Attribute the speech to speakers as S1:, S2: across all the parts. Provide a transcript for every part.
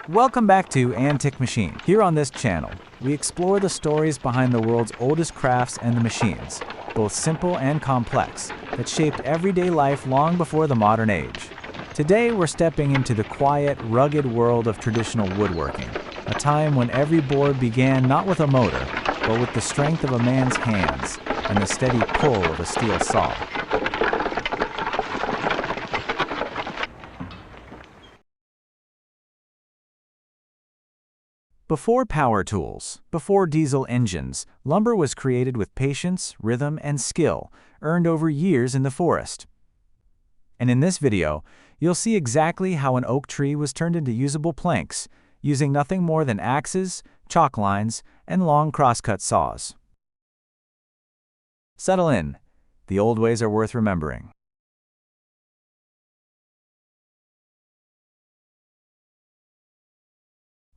S1: Welcome back to Antique Machine. Here on this channel, we explore the stories behind the world's oldest crafts and the machines, both simple and complex, that shaped everyday life long before the modern age. Today we're stepping into the quiet, rugged world of traditional woodworking, a time when every board began not with a motor, but with the strength of a man's hands and the steady pull of a steel saw. Before power tools, before diesel engines, lumber was created with patience, rhythm, and skill, earned over years in the forest. And in this video, you'll see exactly how an oak tree was turned into usable planks, using nothing more than axes, chalk lines, and long crosscut saws. Settle in. The old ways are worth remembering.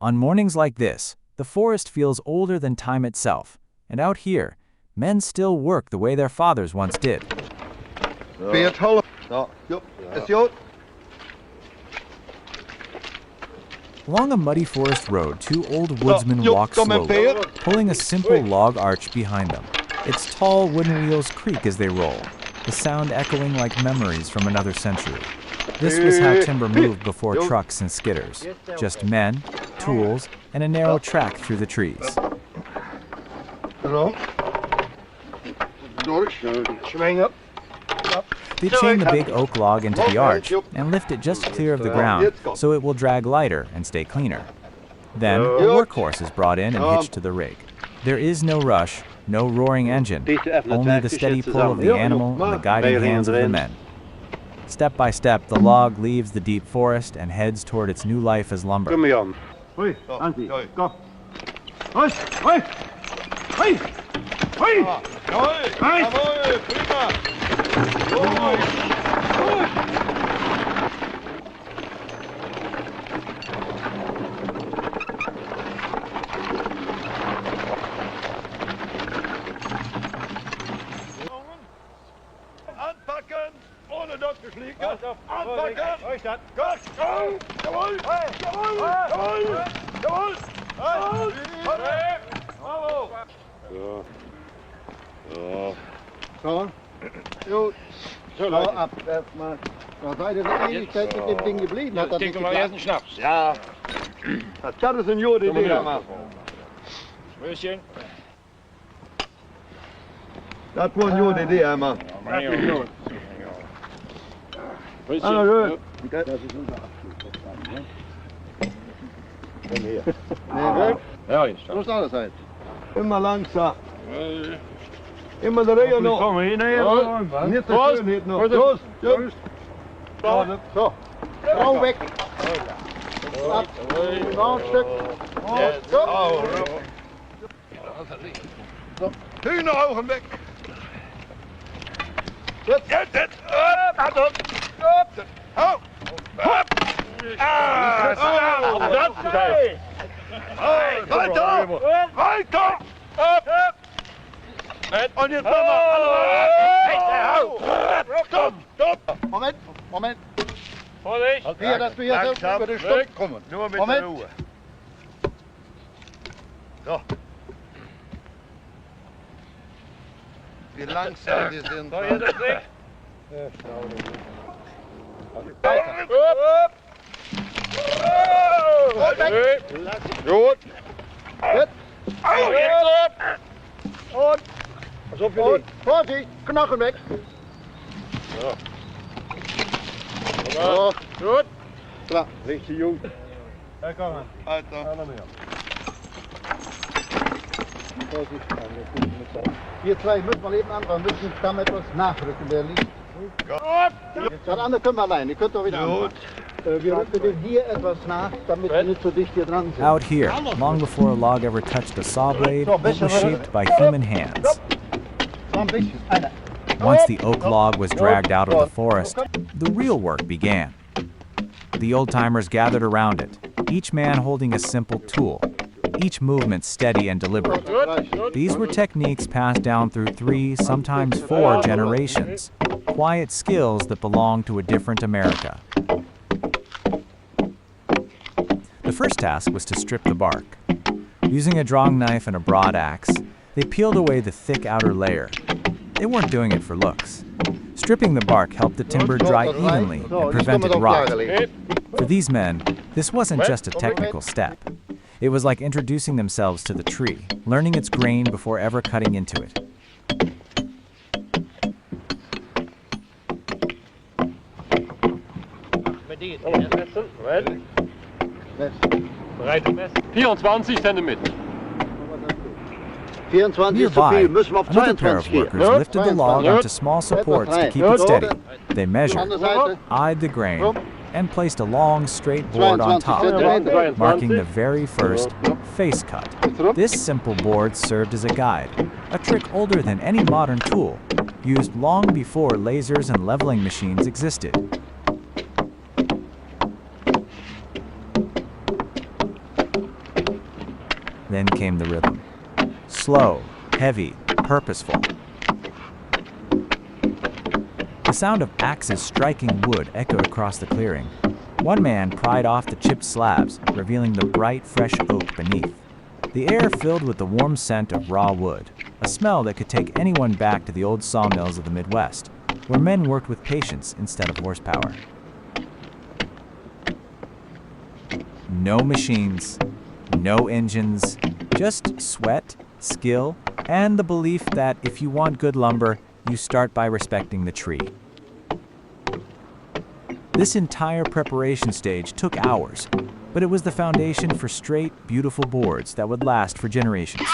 S1: On mornings like this, the forest feels older than time itself, and out here, men still work the way their fathers once did. Along a muddy forest road, two old woodsmen walk slowly, pulling a simple log arch behind them. Its tall wooden wheels creak as they roll, the sound echoing like memories from another century. This was how timber moved before trucks and skidders. Just men, tools, and a narrow track through the trees. They chain the big oak log into the arch and lift it just clear of the ground so it will drag lighter and stay cleaner. Then, a workhorse is brought in and hitched to the rig. There is no rush, no roaring engine, only the steady pull of the animal and the guiding hands of the men. Step by step, the log leaves the deep forest and heads toward its new life as lumber.
S2: Ja, dat kan dus een jode idee, man. Dat was een jode idee, man. Hallo, dat is onze afsluit. Kom hier. Nee, ja, zo staat het uit. Immer langzaam. Immer de regen nog. Kom hier, nee, niet te schön hier nog. Los, juist. Zo. Gauw weg. Nog een stuk. Zo. Nu een ogenblik. Dit. Dit. Up. Hou. Hop. Dat is het. Weiter. Weiter. Up. Und jetzt machen wir Stopp! Stopp! Moment! Vorsicht! Hier, dass du hier so über den Stopp kommen. Nur mit der Ruhe. So. Wie langsam wir sind. So, hier das Ding. Gut. Jetzt. Und. Pas op jullie. Vorsicht, knochen weg. Zo. Zo. Goed. Klaar, ligt je jong. Daar kan het. Uit dan. Hier zwei müssen wir eben andere müssen dann etwas nachrücken, der liegt. Das andere können wir allein, ihr könnt doch wieder anfangen. Wir rücken den hier etwas nach, damit wir nicht so dicht hier dran sind.
S1: Out here, long before a log ever touched a saw blade, it was shaped by human hands. Once the oak log was dragged out of the forest, the real work began. The old-timers gathered around it, each man holding a simple tool, each movement steady and deliberate. These were techniques passed down through 3, sometimes 4 generations, quiet skills that belonged to a different America. The first task was to strip the bark. Using a drawing knife and a broad axe, they peeled away the thick outer layer. They weren't doing it for looks. Stripping the bark helped the timber dry evenly and prevented rot. For these men, this wasn't just a technical step. It was like introducing themselves to the tree, learning its grain before ever cutting into it. Nearby, another pair of workers lifted the log onto small supports to keep it steady. They measured, eyed the grain, and placed a long, straight board on top, marking the very first face cut. This simple board served as a guide, a trick older than any modern tool, used long before lasers and leveling machines existed. Then came the rhythm. Slow, heavy, purposeful. The sound of axes striking wood echoed across the clearing. One man pried off the chipped slabs, revealing the bright, fresh oak beneath. The air filled with the warm scent of raw wood, a smell that could take anyone back to the old sawmills of the Midwest, where men worked with patience instead of horsepower. No machines, no engines, just sweat, skill, and the belief that if you want good lumber, you start by respecting the tree. This entire preparation stage took hours, but it was the foundation for straight, beautiful boards that would last for generations.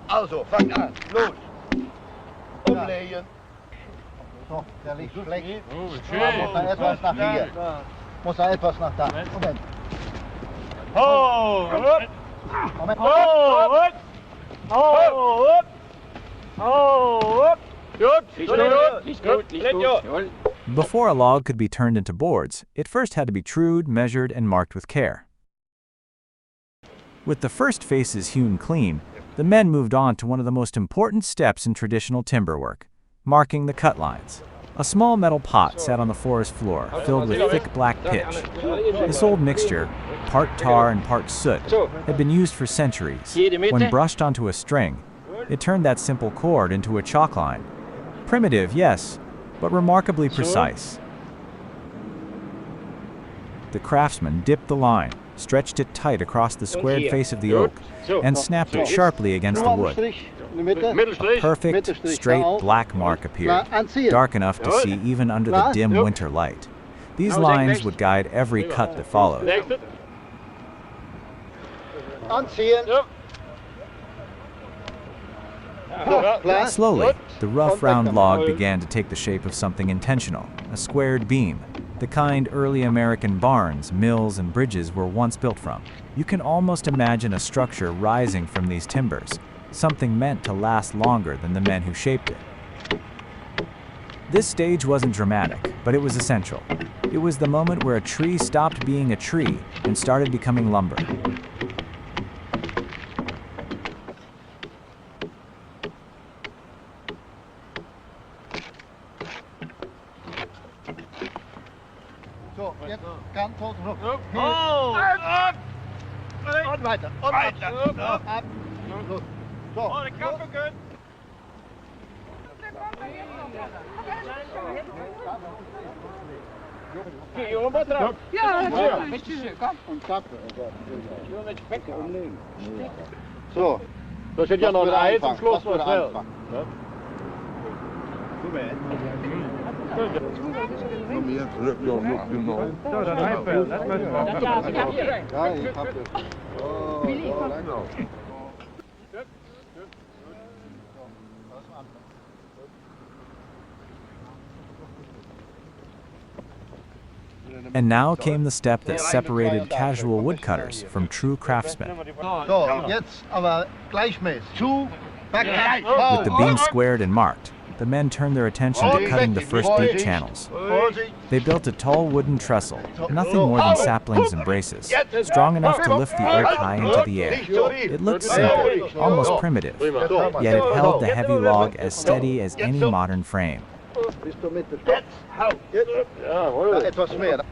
S2: Also, fang an, los. Umlegen. So, der liegt schlecht. Muss er etwas nach hier. Muss er etwas nach da. Moment.
S3: Ho!
S2: Moment.
S3: Ho! Ho! Ho!
S1: Before a log could be turned into boards, it first had to be trued, measured, and marked with care. With the first faces hewn clean, the men moved on to one of the most important steps in traditional timber work, marking the cut lines. A small metal pot sat on the forest floor, filled with thick black pitch. This old mixture, part tar and part soot, had been used for centuries. When brushed onto a string, it turned that simple cord into a chalk line. Primitive, yes, but remarkably precise. The craftsman dipped the line, stretched it tight across the squared face of the oak, and snapped it sharply against the wood. A perfect, straight black mark appeared, dark enough to see even under the dim winter light. These lines would guide every cut that followed. Slowly, the rough round log began to take the shape of something intentional, a squared beam, the kind early American barns, mills, and bridges were once built from. You can almost imagine a structure rising from these timbers, something meant to last longer than the men who shaped it. This stage wasn't dramatic, but it was essential. It was the moment where a tree stopped being a tree and started becoming lumber.
S2: So, jetzt ganz hoch und hoch.
S3: Oh!
S2: Und weiter. Und ab. Ab. So.
S3: Oh, de kappen goed. Jongen, wat erop?
S4: Ja,
S3: Ja.
S2: Und zappen. So.
S3: Da zit ja nog een ei zum Schluss noch schnell.
S2: Nur mehr zurück, ja, genau.
S3: So, dat rijpel, dat moet wel.
S2: Ja, ich hab das. Oh, genau.
S1: And now came the step that separated casual woodcutters from true craftsmen.
S2: So, jetzt aber gleichmäßig. Zu, back,
S1: With the beam squared and marked, the men turned their attention to cutting the first deep channels. They built a tall wooden trestle, nothing more than saplings and braces, strong enough to lift the earth high into the air. It looked simple, almost primitive, yet it held the heavy log as steady as any modern frame.
S2: Bist du mit der Stopp? Ja, etwas mehr.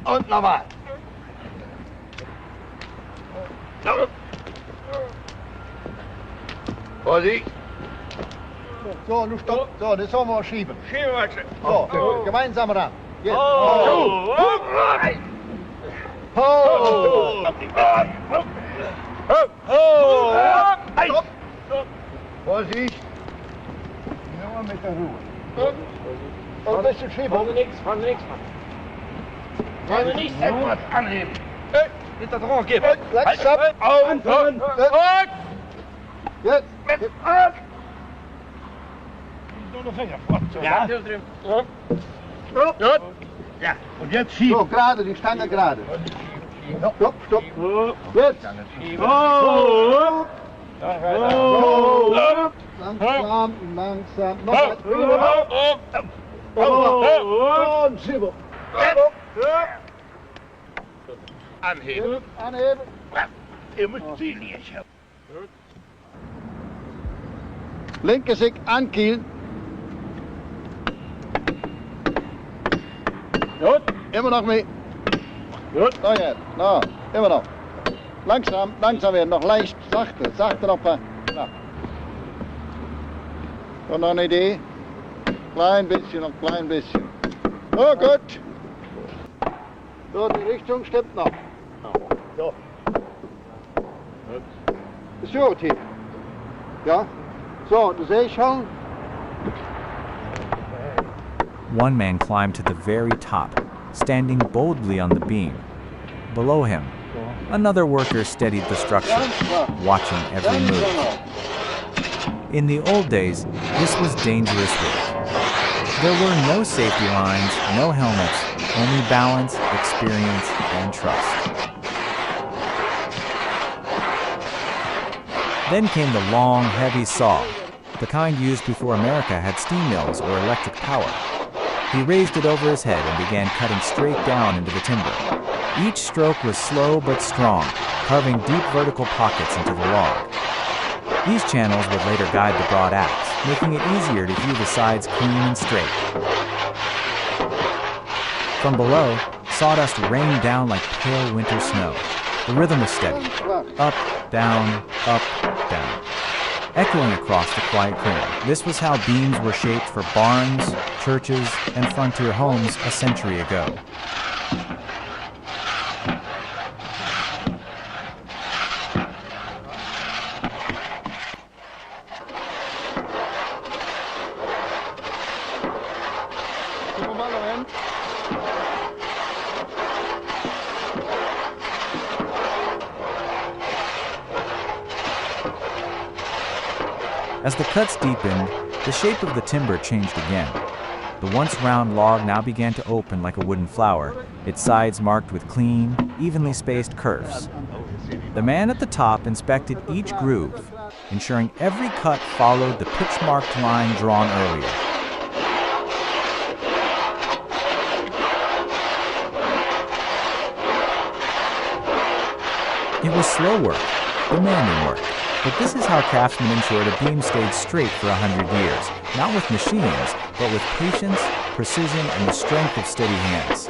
S2: Und nochmal. Vorsicht. So, nu stopp. So, das sollen wir schieben.
S3: Schieben wir.
S2: So, gemeinsam ran. Jetzt.
S3: Oh!
S2: Ho!
S3: Oh!
S2: Vorsicht. Nur mit der Ruhe. Und ein bisschen schieben.
S3: Van niks, van niks. Van niks.
S2: Etwas anheben.
S3: Dit dat er al een keer.
S2: Langsam. Jetzt.
S3: Doe de vinger vast. Ja, heel erin. Ja, und jetzt schieben.
S2: So, gerade, die Stange gerade. Stopp, stopp. Jetzt.
S3: Oh!
S2: Langsam, langsam. Noch und schieben.
S3: Anheben.
S2: Anheben.
S3: Je moet zien hier.
S2: Linke Sick ankielen.
S3: Gut.
S2: Immer noch mit.
S3: Gut.
S2: So jetzt. No, immer noch. Langsam, langsam werden. Noch leicht. Sachte, sachte noch. Na. So, noch eine Idee. Klein bisschen, noch klein bisschen. Oh, gut. So, die Richtung stimmt noch.
S3: So.
S2: Ist gut hier. Ja. So, du siehst schon.
S1: One man climbed to the very top, standing boldly on the beam. Below him, another worker steadied the structure, watching every move. In the old days, this was dangerous work. There were no safety lines, no helmets, only balance, experience, and trust. Then came the long, heavy saw, the kind used before America had steam mills or electric power. He raised it over his head and began cutting straight down into the timber. Each stroke was slow but strong, carving deep vertical pockets into the log. These channels would later guide the broad axe, making it easier to hew the sides clean and straight. From below, sawdust rained down like pale winter snow. The rhythm was steady. Up, down, echoing across the quiet clearing. This was how beams were shaped for barns, churches, and frontier homes a century ago. As the cuts deepened, the shape of the timber changed again. The once round log now began to open like a wooden flower, its sides marked with clean, evenly spaced curves. The man at the top inspected each groove, ensuring every cut followed the pitch-marked line drawn earlier. It was slow work, demanding work. But this is how craftsmen ensured a beam stayed straight for 100 years, not with machines, but with patience, precision, and the strength of steady hands.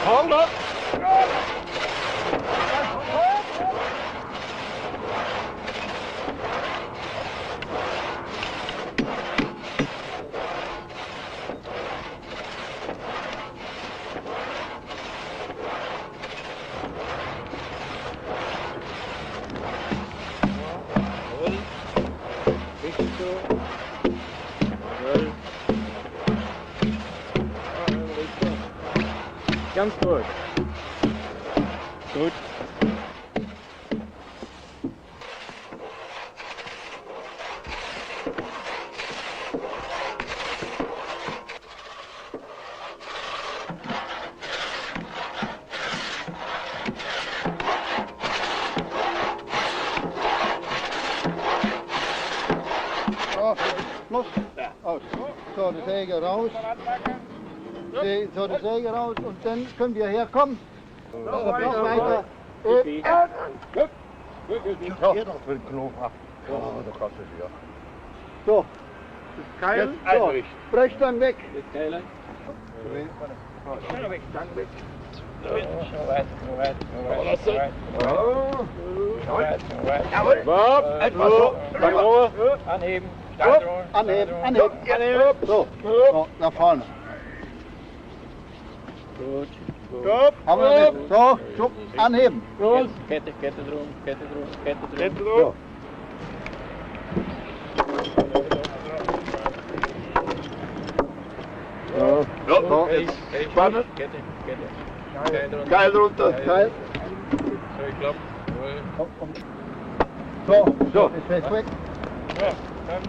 S3: Hold up! Ganz gut. Gut.
S2: Los. Aus. So, die Säge raus. So, die Säge raus und dann könnt ihr herkommen. Noch weiter. So. Keil. So. Brech dann weg.
S3: Anheben.
S2: Anheben. So. So, nach vorne.
S3: Gut.
S2: Haben wir mit. So, schub, anheben.
S3: Los. Kette drum.
S2: So. So, jetzt spannen.
S3: Kette.
S2: Keil runter. Keil.
S3: So, ich glaub.
S2: So, ist fest weg.
S3: Ja, dann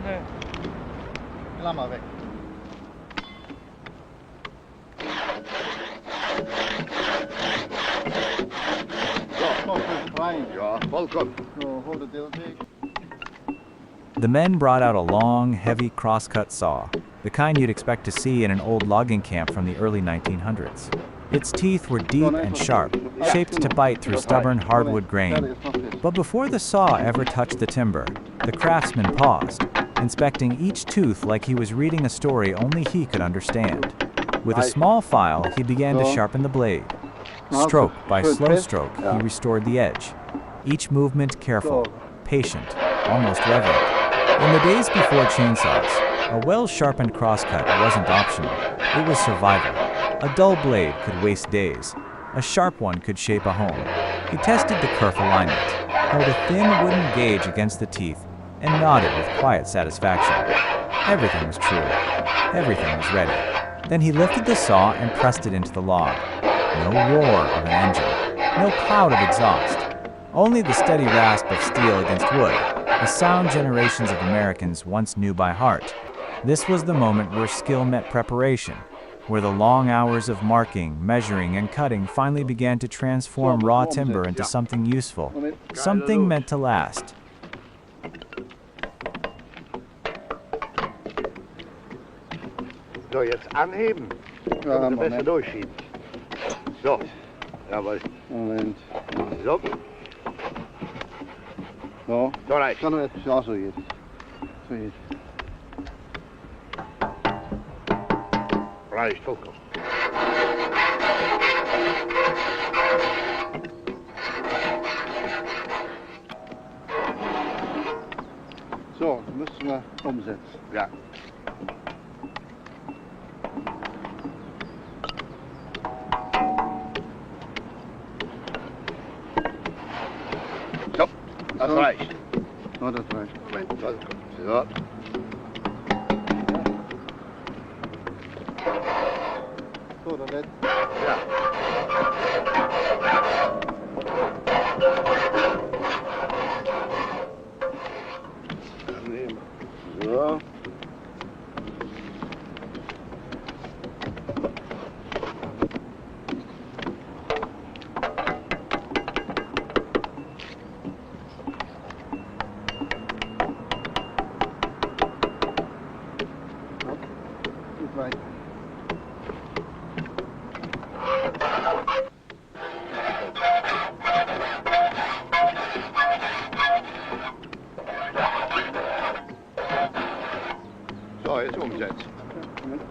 S2: Klammer weg. So, noch rein. Ja, vollkommen. So, hold it there.
S1: The men brought out a long, heavy crosscut saw, the kind you'd expect to see in an old logging camp from the early 1900s. Its teeth were deep and sharp, shaped to bite through stubborn hardwood grain. But before the saw ever touched the timber, the craftsman paused, inspecting each tooth like he was reading a story only he could understand. With a small file, he began to sharpen the blade. Stroke by slow stroke, he restored the edge. Each movement careful, patient, almost reverent. In the days before chainsaws, a well-sharpened crosscut wasn't optional. It was survival. A dull blade could waste days. A sharp one could shape a home. He tested the kerf alignment, held a thin wooden gauge against the teeth, and nodded with quiet satisfaction. Everything was true. Everything was ready. Then he lifted the saw and pressed it into the log. No roar of an engine. No cloud of exhaust. Only the steady rasp of steel against wood, a sound generations of Americans once knew by heart. This was the moment where skill met preparation, where the long hours of marking, measuring, and cutting finally began to transform raw timber into something useful, something meant to last.
S2: So, jetzt anheben.
S4: Ja,
S2: Besser
S4: Moment.
S2: durchschieben. So, jawohl.
S4: Moment.
S2: So,
S4: So.
S2: so reicht.
S4: Kan er het? Ja, zo hier. Zo hier.
S2: Reicht vollkommen.
S4: Zo, dan müssen wir omzetten.
S2: Ja. So, das
S4: So.
S2: reicht.
S4: Oh, dat reicht.
S2: Moment, das kommt. So.
S4: Zo, dat net.
S2: Ja. Annehmen. So.
S4: Goed weit.
S2: So, jetzt umsetzen.
S4: Moment.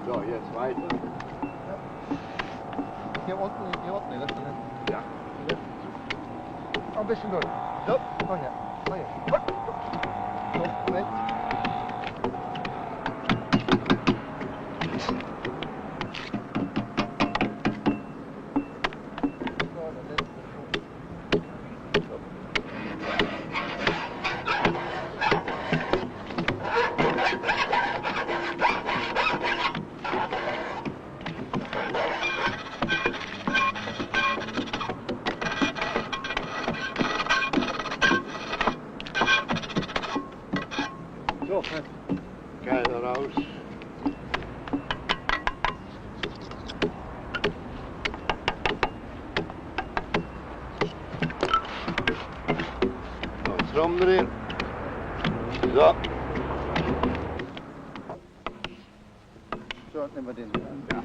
S2: So, jetzt weiter.
S4: Hier unten, dat is net.
S2: Ja.
S4: Oh, een beetje door.
S2: So.
S4: Oh ja, oh ja. Zo, Moment. Zo, dat net. Zo, net.
S2: Kijk eruit. Nou, strom erin. Zo.
S4: Zo, neem maar in.
S2: Ja.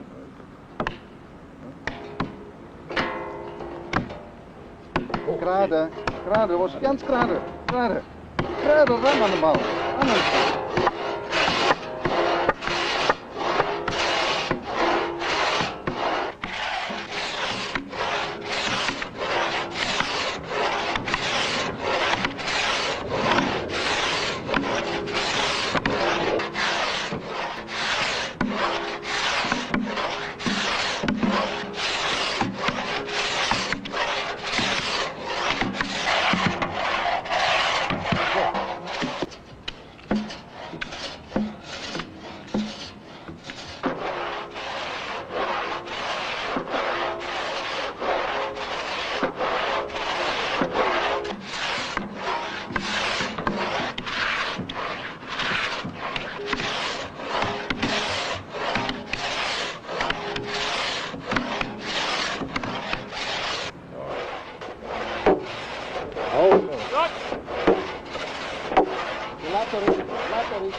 S4: Gerade, gerade, was ganz gerade, gerade. Gerade ran aan de bal. Aan de bal. Later is.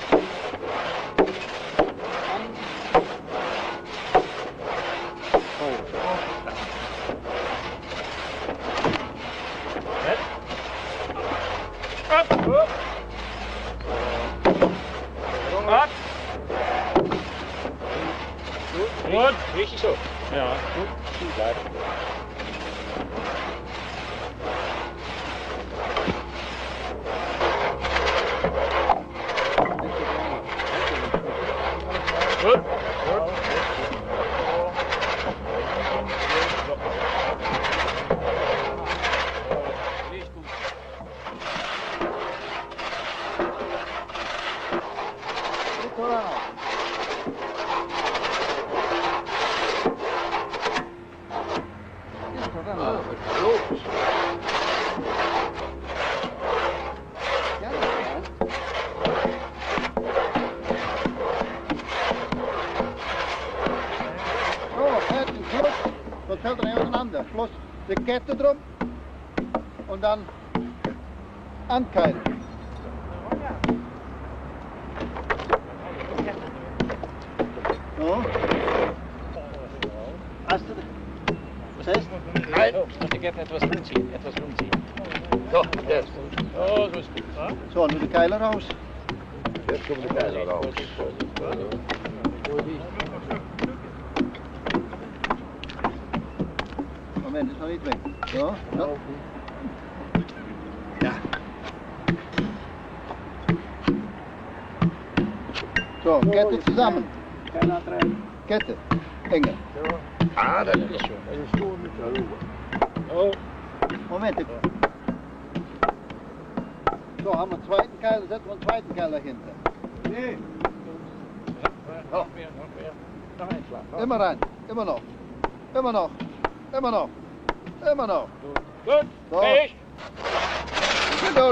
S3: Up. Gut, richtig so. Ja, gut. Bleiben. Gut. Gut.
S4: Dann fällt er auseinander. Bloß die Kette drum und dann ankeilen. So. Hast du das? Was heißt?
S3: Nein, ich heb etwas rumziehen, etwas rumziehen.
S2: So, jetzt.
S3: Oh, so ist gut.
S4: So, nu de keiler raus.
S2: Jetzt kommen die Keiler raus.
S4: Moment, ist noch nicht weg. So, so.
S2: Ja.
S4: So, Kette zusammen. Kette, enger.
S2: Ah, das ist schon.
S3: Oh,
S4: Moment. So, haben wir einen zweiten Keiler, setzen wir einen zweiten Keiler dahinter.
S2: Nee.
S3: noch mehr. Noch ein Schlag.
S4: Immer rein, immer noch. Immer noch. Immer noch. Immer noch.
S3: Gut,
S4: So.
S3: fertig.
S4: Genau.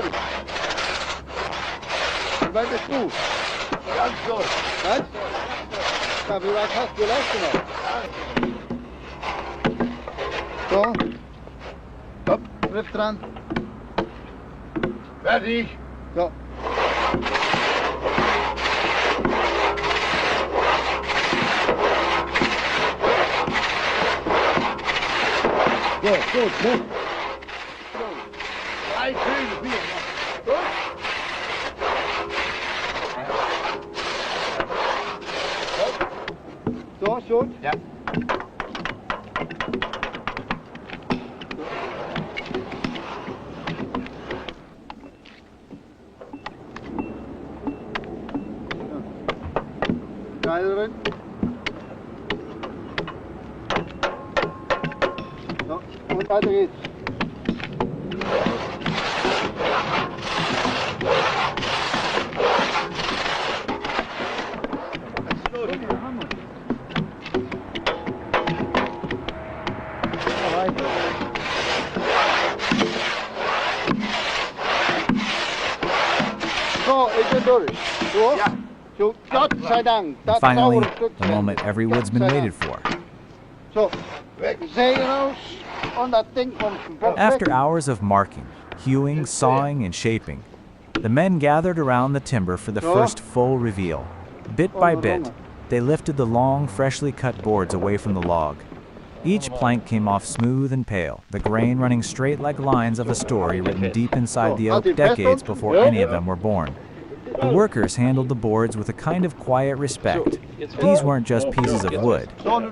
S4: Wie weit bist du?
S2: Ganz so.
S4: Was? Ja, wie weit hast du? Läufst du noch? So. Hopp, Griff dran.
S2: Fertig.
S4: So. So, gut, gut.
S2: 3, 4, 4.
S4: So, schon?
S3: Ja.
S4: Keiler drin. So, und weiter geht's. So, ich bin durch. So?
S2: Ja.
S4: So, Gott sei Dank. Das
S1: Finally,
S4: dauert ein Stück
S1: the
S4: zu
S1: moment
S4: Ende.
S1: every woodsman
S4: Gott sei
S1: waited
S4: Dank.
S1: for.
S4: So,
S2: Weg.
S4: Säge raus und das Ding vom Bock
S1: After
S4: weg.
S1: hours of marking, hewing, sawing, and shaping, the men gathered around the timber for the first full reveal. Bit by bit, they lifted the long, freshly cut boards away from the log. Each plank came off smooth and pale, the grain running straight like lines of a story written deep inside the oak decades before any of them were born. The workers handled the boards with a kind of quiet respect. These weren't just pieces of wood.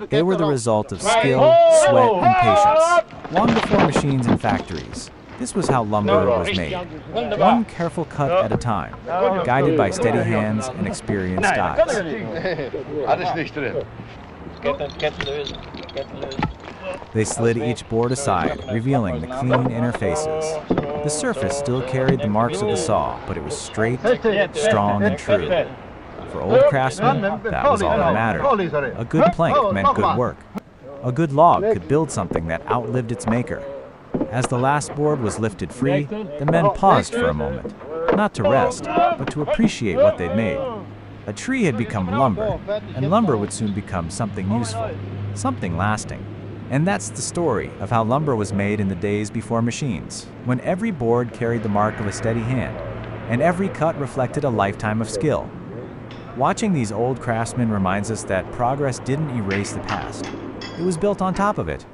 S1: They were the result of skill, sweat, and patience. Long before machines and factories, this was how lumber was made. One careful cut at a time, guided by steady hands and experienced eyes.
S2: Alles nicht drin.
S3: Ketten lösen.
S1: They slid each board aside, revealing the clean inner faces. The surface still carried the marks of the saw, but it was straight, strong, and true. For old craftsmen, that was all that mattered. A good plank meant good work. A good log could build something that outlived its maker. As the last board was lifted free, the men paused for a moment, not to rest, but to appreciate what they'd made. A tree had become lumber, and lumber would soon become something useful, something lasting. And that's the story of how lumber was made in the days before machines, when every board carried the mark of a steady hand, and every cut reflected a lifetime of skill. Watching these old craftsmen reminds us that progress didn't erase the past. It was built on top of it.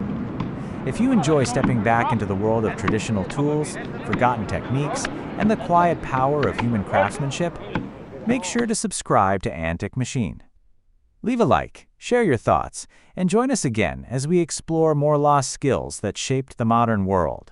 S1: If you enjoy stepping back into the world of traditional tools, forgotten techniques, and the quiet power of human craftsmanship, make sure to subscribe to Antic Machine. Leave a like, share your thoughts, and join us again as we explore more lost skills that shaped the modern world.